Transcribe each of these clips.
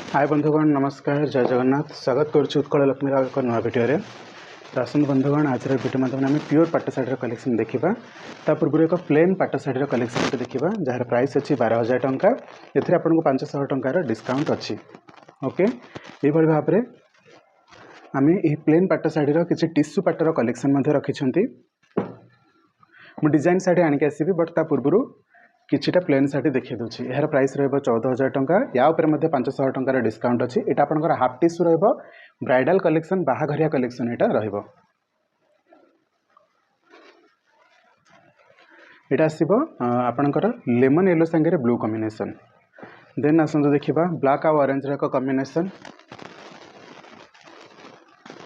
हाय बंधुगण नमस्कार जय जगन्नाथ स्वागत करुच्ची उत्कल लक्ष्मी एक नुआ भिडियो तो आसत बंधुगण आज भिडियो मध्यम आम प्योर पाट शाढ़ी कलेक्शन देखा ता पूर्व एक प्लेन पाट शाढ़ी कलेक्शन देखा जार प्राइस अच्छी 12,000 टंका एथिरे आपको 500 टंकार डिस्काउंट अच्छी ओके ये भाव में आम ये प्लेन पाट शाढ़ी किसी टिश्यू पाटर कलेक्शन रखी मु डिजाइन शाढ़ी आनिक आसबि बट ता पूर्व किछिटा प्लेन शाढ़ी देखिए दूसरी यार प्राइस रहा 14,000 टंका या उपर 500 टंकार डिस्काउंट अच्छी यहाँ आपंकर हाफ टिश्यू रहा ब्राइडल कलेक्शन बाहाघरिया कलेक्शन यहाँ रहा यहाँ आसब आपणकर लेमन येलो सांगे ब्लू कॉम्बिनेशन देन आसतु देखा ब्लैक आउ ऑरेंज एक कॉम्बिनेशन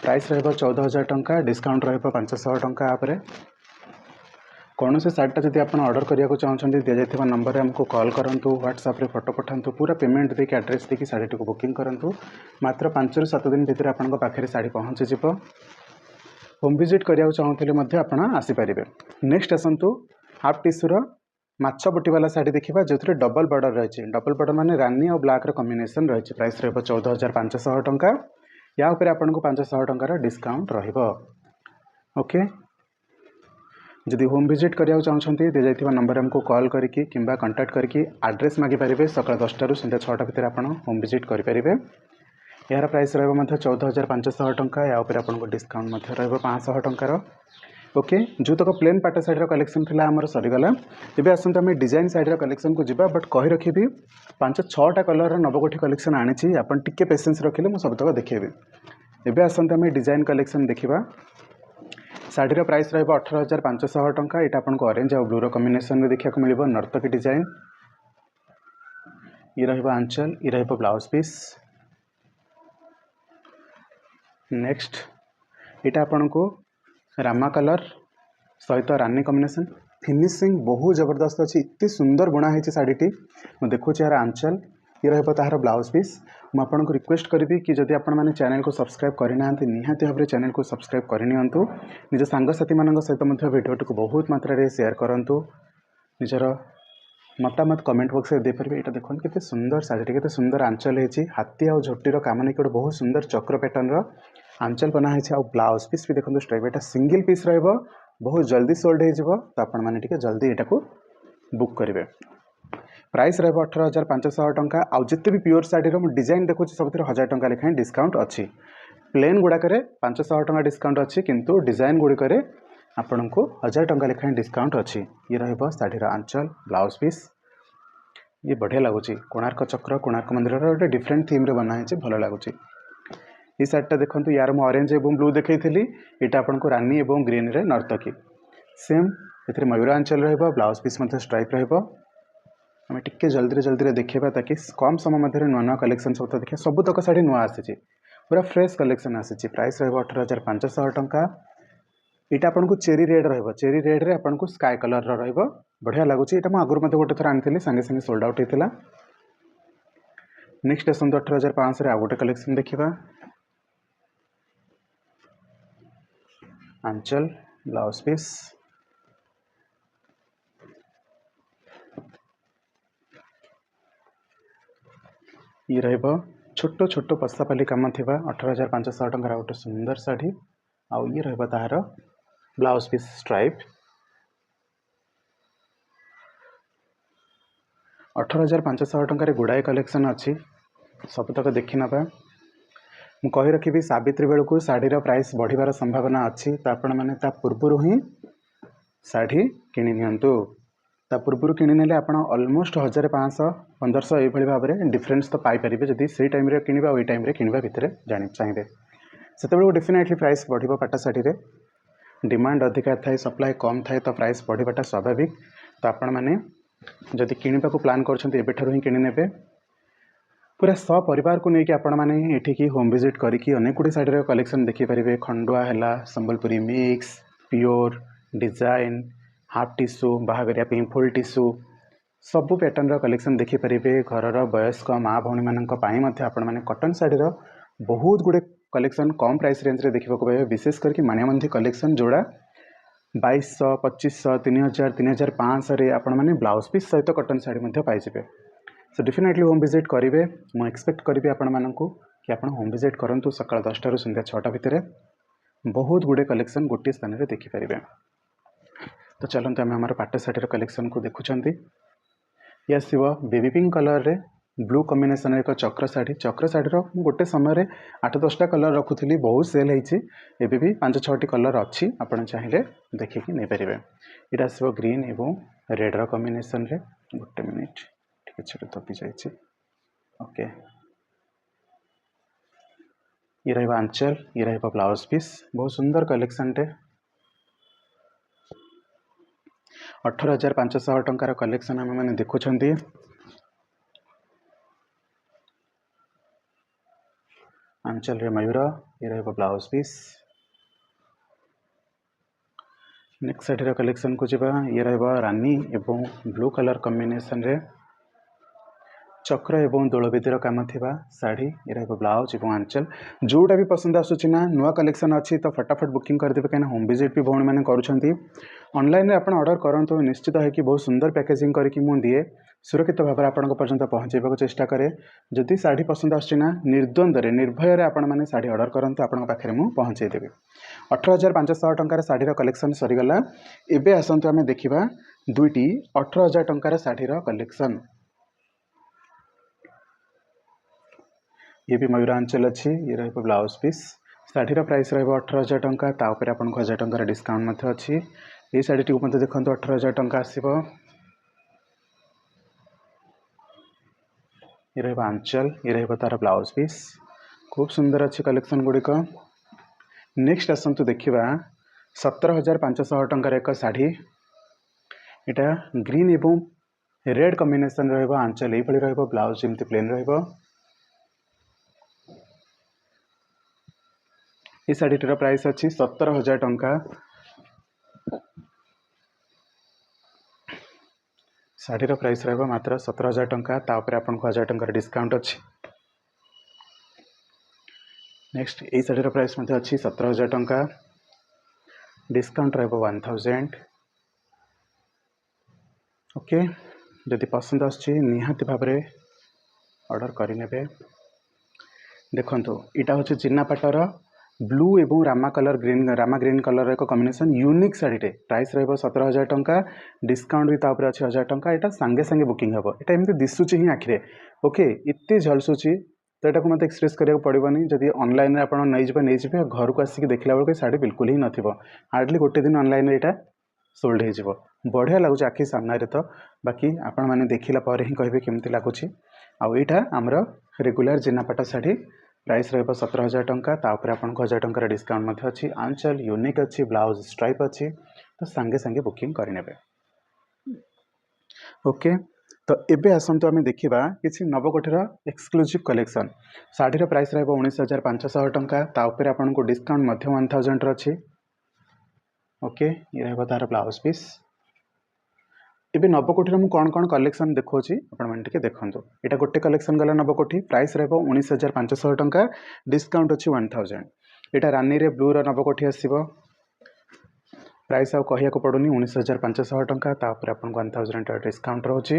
प्राइस रहा 14,000 टंका डिस्काउंट रहा 500 टंका आपरे कौन से शाढ़ीटा जब आप ऑर्डर करने को चाहते दि जाइए नंबर आमको कॉल करूँ व्हाट्सएप रे फोटो पठातु पूरा पेमेंट देके एड्रेस देके शाढ़ी को बुकिंग करूँ मात्र 5 ରୁ 7 दिन भितर आपन पाखे शाढ़ी पहुँची होम विजिट करने चाहूँगे आप आसीपारे। नेक्स्ट आसतु हाफ टिश्यूर माछ बुटी वाला शाढ़ी देखा जो डबल बॉर्डर रही डबल बॉर्डर माने रानी और ब्लैक कॉम्बिनेशन रही प्राइस रहा 14,500 टंका या उपर आपको 500 टंकार डिस्काउंट रहिबो ओके। जदि होम विजिट करने चाहते दि जाइए नंबर आमको कॉल करके किंबा कांटेक्ट करके एड्रेस मागिपारे सकाल 10टा ରୁ संध्या 6टा भितर आप होम विजिट करेंगे। यार प्राइस रहा 14,500 टंका या उपर आपको डिस्काउंट रहा 500 टंकार ओके। जो तक प्लेन पाट शाढ़ी कलेक्शन थी आमर सरीगला एवं आसतु आम डिजाइन शाढ़ी कलेक्शन को जीवा बट कही रखी 5-6टा कलर नवकोठी कलेक्शन आनी आप टिके पेसेंस रखिले मुझे सबतक देखेबी। एवं आसतु आम डिजाइन कलेक्शन देखा शाढ़ीर प्राइस रहा 18,500 टंका यहाँ आपको ऑरेंज और ब्लूर कॉम्बिनेशन में देखा मिल नर्तकी डिजाइन ये रहा आंचल ये रहा ब्लाउज पीस नेक्स्ट यहाँ आपको रामा कलर सहित रानी कॉम्बिनेशन फिनिशिंग बहुत जबरदस्त अच्छी इतनी सुंदर बुना है शाढ़ीटी मुझे देखुच यार आंचल ये रहा तार ब्लाउज पीस मुझे रिक्वेस्ट करी कि जदि आपण मैंने चैनल को सब्सक्राइब करना निहाती भाव में चैनल को सब्सक्राइब करनी निज सांगसाथी मान सहित भिडियो को बहुत मात्रा रे शेयर करूँ निजर मतामत कमेंट बॉक्स में देपारे। यहाँ देखो केते सुंदर शाढ़ी केते सुंदर आंचल है हाथी और झोटीर काम नहीं गोटे बहुत सुंदर चक्र पैटर्न आंचल बनाई आ ब्लाउज पीस भी देखो स्ट्राइप यहाँ सिंगल पीस रहा बहुत जल्दी सोल्ड हो तो आपण मैंने जल्दी यहाँ को बुक करेंगे। प्राइस रहा 18,500 टंका आउ जिते भी प्योर शाढ़ी डिजाइन देखो सब 1,000 टंका लेखाएं डिस्काउंट अच्छी प्लेन गुड़ाक 500 टंका डिस्काउंट अच्छी किंतु डिजाइन गुड़िक आपण को 1,000 टंका लेखाएं डिस्काउंट अच्छी ये रहा शाढ़ीर आंचल ब्लाउज पीस ये बढ़िया लगुच कोणार्क चक्र कोणार्क मंदिर गोटे डिफरेंट थीम रे बनाई भल लगुच। ये शाढ़ीटा देखो यार मैं ऑरेंज और ब्लू देखी यहाँ आपको रानी और ग्रीन रे नर्तकी सेम ए मयूर आंचल रहा ब्लाउज पीस स्ट्राइप रमें टिके जल्दी देखा ताकि कम समय मध्य नुआ नुआ कलेक्शन सब देखा सबुतक शाढ़ी नुआ आसी पूरा फ्रेश कलेक्शन आसी प्राइस रहा 18,500 टंका यहाँ आपको चेरी रेड चेरी रेड रे आपको स्काई कलर रहा बढ़िया लगुच ये आगुरी गोटे थर आनी सागे सागे सोल्ड आउट होता। नेक्स्ट आसतु 18,500 आउ गोटे कलेक्शन देखा आंचल ब्लाउज पीस ये रहा छोट छोट पसापाली कम थी 18,500 टंकार गोटे सुंदर शाढ़ी आउ ये रहा तार ब्लाउज पीस स्ट्राइप 18,500 टंकार गुड़ाए कलेक्शन अच्छी सबतक देखी ना मु कही रखी सावित्री बेलू को शाढ़ीर प्राइस बढ़िबार संभावना अच्छी तो आपण मैंने पूर्वर ही शाढ़ी किणी नियंतु पूर्व किणीने आप अलमोस्ट 1,500-1,500 ये भाव में डिफरेन्स तो पाइपर जदि से टाइम किणवा और टाइम किणवा भितर जान चाहिए से डेफिनेटली प्राइस बढ़ो पाट शाढ़ी डिमांड अधिका थाए सप्लाई कम थाए तो प्राइस बढ़ाटा स्वाभाविक तो आपण मैंने जदि किणवा को प्लान कर किणी ने पूरा सपरिवार को लेकिन आपण मैंने ये होम विजिट करके अनेक गुड़ी शाढ़ी कलेक्शन देखिपारे खंडुआ है Sambalpuri mix pure design half tissue बाहाघरिया फुल टिश्यू सबू पैटर्न कलेक्शन देखिपारे घर वयस्क माँ भौणी मानी आपण मैंने कटन शाढ़ीर बहुत गुड़े कलेक्शन कम प्राइस रेंज रे देखा पाए विशेष करके माणियामंदी कलेक्शन जोड़ा 2,200, 2,500, 3,000, 3,500 आपण मैंने ब्लाउज पीस सहित कटन शाढ़ी पाइबे सो डेफिनेटली होम विजिट करेंगे। मुझे एक्सपेक्ट करी आपण मानू कि आप होम विजिट करूँ सकाल 10टा ରୁ संध्या 6टा भितर बहुत गुड़े कलेक्शन गोटे स्थान में देखिपारे। तो चलते आम आम पाट शाढ़ीर कलेक्शन को देखुं। ये आसो बेबी पिंक कलर रे ब्लू कॉम्बिनेशन एक चक्र शाढ़ीर गोटे समय 8-10टा कलर रखुली, बहुत सेल होती। एबी भी 5-6टी कलर अच्छी, आपड़ चाहिए देखिए नहीं पारे। ये आसो ग्रीन एवं रेड्र कॉम्बिनेशन रे। गोटे मिनिट ठीक छोटे थपी जाइए। ओके, ये रहा आंचल, ये रहा ब्लाउज पीस। बहुत सुंदर कलेक्शन टे। 18,500 टंकार कलेक्शन आम मैंने देखुं। आंचल रे मयूर, ये रहा ब्लाउज पीस। नेक्स्ट शाढ़ीर कलेक्शन को जीवा। ये रहा रानी एवं ब्लू कलर कॉम्बिनेशन रे चक्र एवं दोलविधिर काम थिबा शाढ़ी। ये रहा ब्लाउज एवं आंचल। जोटा भी पसंद आसूँ ना नुआ कलेक्शन अच्छी तो फटाफट बुकिंग करदेवे, कहीं होम विजिट भी भौणी मैंने करुँच। ऑनलाइन रे आपण ऑर्डर करंतु, निश्चित है कि बहुत सुंदर पैकेजिंग करके मुझे दिए सुरक्षित भाव में आपण पर्यंत पहुँचेबा चेष्टा करे। जदि शाढ़ी पसंद आसना निर्द्वंद्व निर्भय आपण मैंने शाढ़ी ऑर्डर करूँ, आपण पाखे मुझे पहुँचेदेवी। 18,500 टंकार शाढ़ीर कलेक्शन सरीगला। एबे आसतु आम देखा दुईटी 18,000 टंकार शाढ़ीर कलेक्शन। ये भी मयूरांचल अच्छी। ये रहा ब्लाउज पीस। शाढ़ीर प्राइस रहा 18,000 टंका। तापर आपको 1,000 टंकार डिस्काउंट अच्छी। ये शाढ़ी टी देखो 18,000 टंका आसो। ये रहा आंचल, ये रहा तार ब्लाउज पीस। खूब सुंदर अच्छी कलेक्शन गुड़िक। नेक्स्ट आसतु देखा 17,500 टंकार एक शाढ़ी। यहाँ ग्रीन एवं रेड कॉम्बिनेशन रहा। आंचल ये रहा, ब्लाउज जमी प्लेन रहा। ये शाढ़ीटर प्राइस अच्छी 17,000 टंका। शाढ़ीर प्राइस रहा मात्र 17,000 टंका। तापर आपको 1,000 टंकार डिस्काउंट अच्छी। नेक्स्ट ये शाढ़ीर प्राइस अच्छी 17,000 टंका। डिस्काउंट रहा 1,000। ओके, जदि पसंद आसछि निहाती भाव में ऑर्डर करेंगे। देखो यहाँ हूँ चिन्नापाटर ब्लू एवं रामा कलर ग्रीन कलर एक कॉम्बिनेशन यूनिक शाढ़ीटे। प्राइस रहा 17,000 टंका। डिस्काउंट भी तापर अच्छे 1,000 टंका। यहाँ सांगे सांगे बुकिंग हम। यहाँ एमती दिशुची ही आखिरे। ओके, इतने झलसुची तो यहाँ मत एक्सप्रेस करा पड़ोनी। जदि ऑनलाइन आप नहीं घर को आसिक देखला बेलू शाढ़ी बिल्कुल ही नथिबो। हार्डली गोटे दिन ऑनलाइन यहाँ सोल्ड हो बढ़िया लगुच आखि सामने। तो बाकी आपण मैंने देखला ही कहे केमती लगुच। आईटा आमर रेगुलर जिनापाट शाढ़ी। प्राइस रहा 17,000 टंका। तापर आपको 1,000 टंकार डिस्काउंट अच्छी। आंचल यूनिक अच्छी, ब्लाउज स्ट्राइप अच्छी। तो सांगे सांगे बुकिंग करेंगे। ओके, तो एबे आसतु आम देखा किसी नवकोठीर एक्सक्लूसिव कलेक्शन। शाढ़ीर प्राइस रहा 19,500 टंका। तापर आपको डिस्काउंट 1,000 अच्छी। ओके, ये रहा तार ब्लाउज पीस। एबे नवकोठीर मु कौन कौन कलेक्शन देखुची आपटे देखूँ। यहाँ गोटे कलेक्शन गला नवकोठी। प्राइस रहा 19,500 टंका। डिस्काउंट अच्छी 1,000। यहाँ रानी रे ब्लू नवकोठी आसो। प्राइस आउ कहया पड़ूनी 19,500 टंका। तापर आपको 1,000 डिस्काउंट रोचे।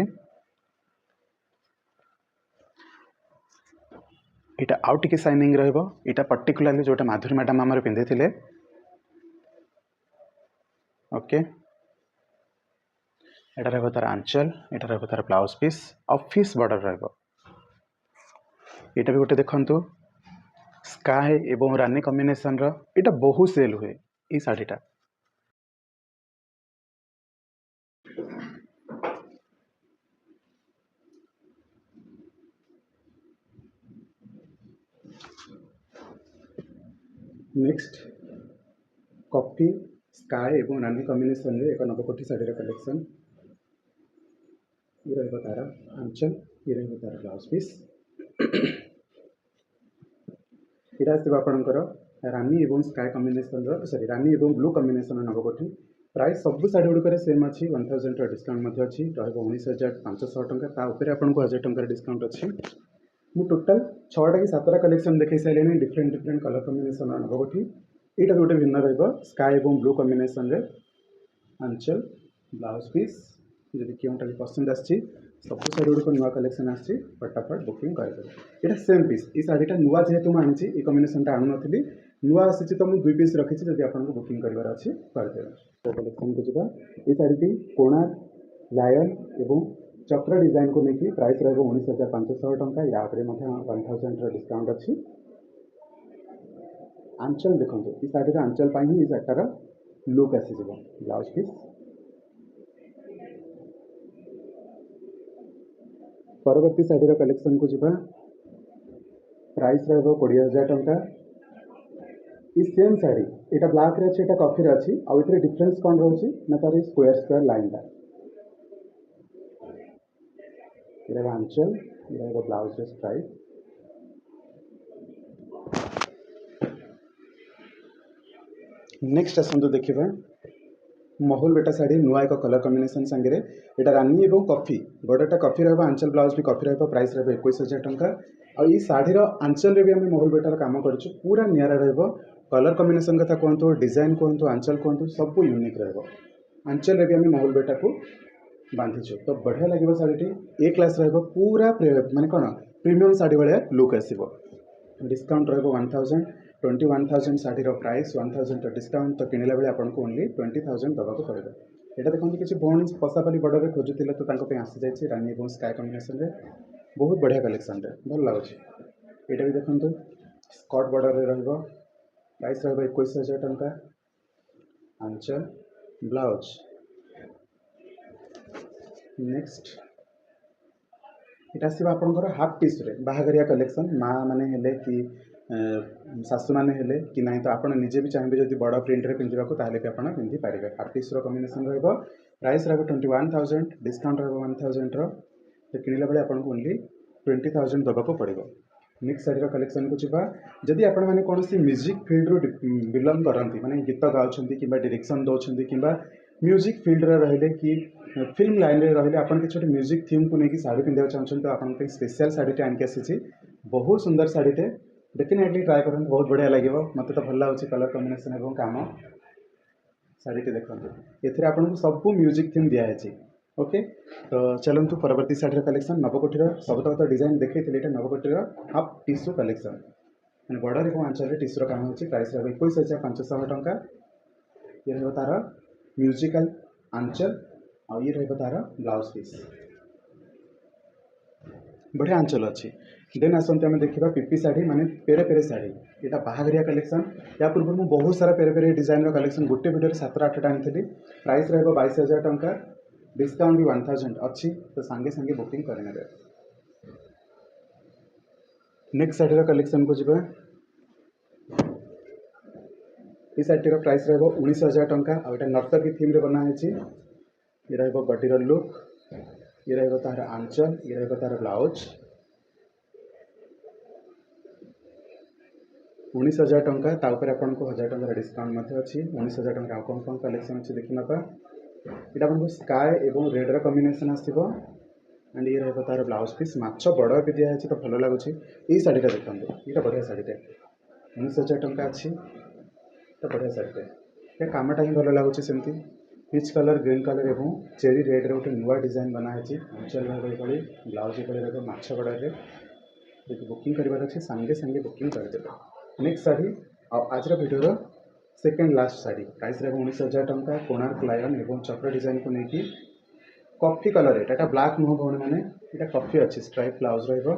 यहाँ आउ टिके शाइनिंग रहा। पर्टिकुलाली जोटा माधुरी मैडम आमर पिंधे थे। ओके, यहाँ रहा तार आंचल, यहाँ रहा तार ब्लाउज पीस। ऑफिस बॉर्डर रहा। यहाँ भी गोटे देखु स्काई एवं रानी कॉम्बिनेशन रो बहुत सेल हुए ये शाढ़ीटा। नेक्स्ट कॉफी स्काई एवं रानी कॉम्बिनेशन रे एक नवकोठी शाढ़ीर कलेक्शन। ये रहा तार आंचल, ये रहा तार ब्लाउज पीस। यहाँ आसो आपणकर रानी एवं स्काई कॉम्बिनेशन सॉरी रानी एवं ब्लू कॉम्बिनेशन नवकोठी। प्राइस सब शाढ़ी गुड़िक सेम अच्छी। 1,000 डिस्काउंट अच्छी। रहा 19,500 टंका। तापर आपको 1,000 टंकार डिस्काउंट अच्छी। मु टोटाल 6टा कि 7टा कलेक्शन देखी सारे डिफरेंट कलर कॉम्बिनेशन नवकोठी। यहाँ गोटे भिन्न रहा स्काई एवं ब्लू कॉम्बिनेशन रे आंचल ब्लाउज पीस। जदि क्योंटा भी पसंद आसी सब शाढ़ी गुड़िक नुआ कलेक्शन आसी फटाफट बुकिंग कर ये सेम पीस ये शाढ़ीटा नुआ जेहेतु मुझे ये कम्बिनेसनटा आणुनी नुआ आसी तो मुझे 2 पीस रखी जब आपको बुकिंग करार अच्छी करदे कलेक्शन को जा ये शाढ़ी कोणार्क लायन एवं चक्र डिजाइन को लेकिन प्राइस रहा 19,500 टंका या 1000 डिस्काउंट अच्छी आंचल देखो ये शाढ़ी आंचल ही ये शाढ़ीटार लुक आसीज ब्लाउज पीस परवर्ती शाढ़ीर कलेक्शन को जीवा प्राइस रहा 20,000 टंका ये सेम शाढ़ी यहाँ ब्लैक रे अच्छी कॉफी अच्छी आउ ये डिफरेंस कौन रोचे ना तार स्क्वायर स्क्वायर लाइनटा ये आंचल ये ब्लाउज स्ट्राइप नेक्स्ट आसतु देखा महल बेटा शाढ़ी नुआ एक कलर कम्बिनेसन सांगे यहाँ रानी और कॉफी गोटेटा कॉफी रहा आंचल ब्लाउज भी कॉफी रहा प्राइस रहा 21,000 टंका और ये शाढ़ीर आंचल भी आम महल बेटार काम कर पूरा निरा रहा कलर कम्बिनेसन कथा कहतु डिजाइन कहतु आंचल कहतु सब यूनिक रंचल भी आम महल बेटा को बांधीचु तो बढ़िया लगे शाढ़ी ए क्लास पूरा माने कौन प्रीमियम शाढ़ी भाया लुक आसो डिस्काउंट रहा 1,000 21,000 शाढ़ीर प्राइस 1,000 डिस्काउंट तो किणला बेले आपको ओनली 20,000 दवाक पड़ेगा यहाँ देखते किसी भौणी पशापाली बॉर्डर खोजुले तो आसी जाए रानी और स्काई कम्बिनेसन रे बहुत बढ़िया कलेक्शन रे भल लगुच यहाँ भी देखते स्कर्ट बॉर्डर रे रहिबो प्राइस रहा 21,000 टंका आंचल ब्लाउज नेक्स्ट यहाँ आसर हाफ पीस रे बाहागरिया कलेक्शन माँ माने हेले कि शाशु मैंने हेले कि नहीं तो आप निजे भी चाहिए जब बड़ प्रिंट रे पिंधा को ताले भी आप पिंधि पारे हाफ पीस कम्बिनेसन रहा प्राइस रहा 21,000 डिस्काउंट रहा 1,000 तो किणला बेले आपको ओनली 20,000 दवाक पड़ेगा नेक्स्ट शाढ़ीर कलेक्शन को जीवा जदि आपण मैंने कौन सी म्यूजिक फील्ड रू बिलंग करती माने गीत गाँव कि डायरेक्शन दौरान कि म्यूजिक फील्ड रहिले कि फिल्म लाइन रे रहिले आपन के छोटे म्यूजिक थीम को लेकिन साड़ी पिंधा चाहते तो आप स्पेशल शाढ़ी आनिक आसी बहुत सुंदर शाढ़ीटे डेफिनेटली ट्राए करें बहुत बढ़िया लगे मत तो भल लगे कलर कम्बिनेसन और काम शाढ़ी देखते ये आपको सब म्यूजिक थीम दिखाई ओके तो चलतु परवर्ती शाढ़ीर कलेक्शन नवकोटीर सबतक तो डिजाइन देखी ये नवकोटीर हाफ टिश्यू कलेक्शन मैंने बॉर्डर और आंचल टिश्यूर काम होची प्राइस रहा 21,500 टंका ये रहा तार म्यूजिकल आंचल और ये रहा तार ब्लाउज पीस बढ़िया आंचल अच्छी देन आसते आम देखा पीपी शाढ़ी माने पेरे पेरे शाढ़ी यहाँ बाहागरिया कलेक्शन या पूर्व मुझे बहुत सारा पेरे पेरे डिजाइन कलेक्शन गोटे वीडियो 7-8टा आनी प्राइस रहा 22,000 टंका डिस्काउंट भी 1,000 अच्छी तो सांगे सांगे बुकिंग करेंगे नेक्स्ट शाढ़ीर कलेक्शन को जीवा ये शाढ़ीर प्राइस रहा 19,000 टंका और यहाँ नर्तकी थीम रे बनाई ये रहा बॉडीर लुक ये रहा तार आंचल ये रहा तार ब्लाउज 19,000 टंका तापर आपको 1,000 टंका डिस्काउंट अच्छी 19,000 टंका कौन कौन कलेक्शन अच्छी देखी ना यहाँ आपको स्काए और रेड्र कम्बिनेसन आसो एंड ये रहा तार ब्लाउज पीस माछ बड़ भी दिखाई तो भल लगुच ये शाढ़ीटा देखते ये बढ़िया शाढ़ीटे 19,000 टंका अच्छी तो बढ़िया शाढ़ीटे ये कामटा ही भल लगुच सेमती पिच कलर ग्रीन कलर और चेरी रेड रे गोटे नुआ डिजाइन बनाई आंचल भाई ब्लाउज ये माछ बड़े बुकिंग करार अच्छे सांगे सांगे बुकिंग करदे नेक्स्ट शाढ़ी आज video second last sari price रहा 19,000 टंका कोणार्क लायन और चक्र डिजाइन को लेकिन कॉफी कलर यहाँ ब्लैक नुह भौणी मैंने यहाँ कॉफी अच्छी स्ट्राइप ब्लाउज रहा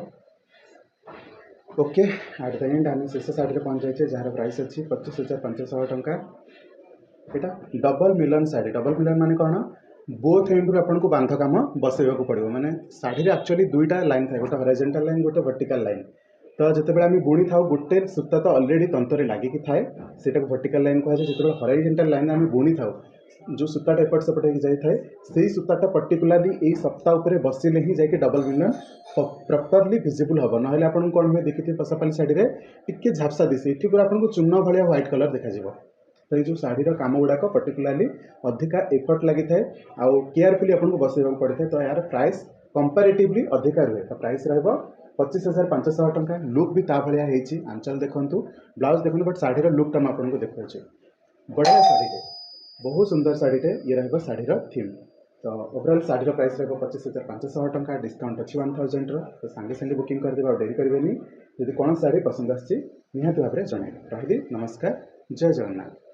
ओके एट द एंड आम शेष शाढ़ी पहुँच जाए जार प्राइस अच्छी 25,500 टंका यहाँ डबल मिलन शाढ़ी डबल मिलन माने कौन बोथ एंड रू आपको बांध काम बसैवा पड़ो माने शाढ़ी एक्चुअली दुईटा लाइन थाए गोटे हॉरिजॉन्टल लाइन गोटे वर्टिकल लाइन तो जितेबाला आम बुणी था गोटे सूता तो अलरेडी तंत्र लगिकी थाए से वर्टिकल लाइन कहुए जो हॉरिजॉन्टल लाइन आम बुणी था जो सूताटा एपट सेपट जाए से सूताटा पर्टिकुलाली यही सप्ताह उपर बसिले ही जाकि डबल मिलन प्रॉपरली विजिबल हम ना आपको कौन हुए देखिए पशापाली शाढ़ी टी झापसा दिशे ये पूरा आपको चून भाया व्हाइट कलर देखा तो ये शाढ़ीर काम गुड़ाक पर्टिकुलाली अधिका एफर्ट लगी थाए आउ केयरफुली आपको बसैवा पड़े थे तो यार प्राइस कंपेरेटिवली अधिका रुए तो प्राइस रहा 25,500 टंका लुक भी ता भाया होती आंचल देखूँ ब्लाउज देखूँ बट शाढ़ीर लुकटा मुझे देखा बढ़िया शाढ़ीटे बहुत सुंदर शाढ़ीटे ये रहा शाढ़ीर थीम तो ओवरऑल शाढ़ीर प्राइस रहा 25,500 टंका डिस्काउंट अच्छी 1000 तो सांगे सांगे बुकिंग करदेवे और डेरी करेंगे। जदि कौन शाढ़ी पसंद आसी निहाती भाव में जनइबे। रही नमस्कार, जय जगन्नाथ।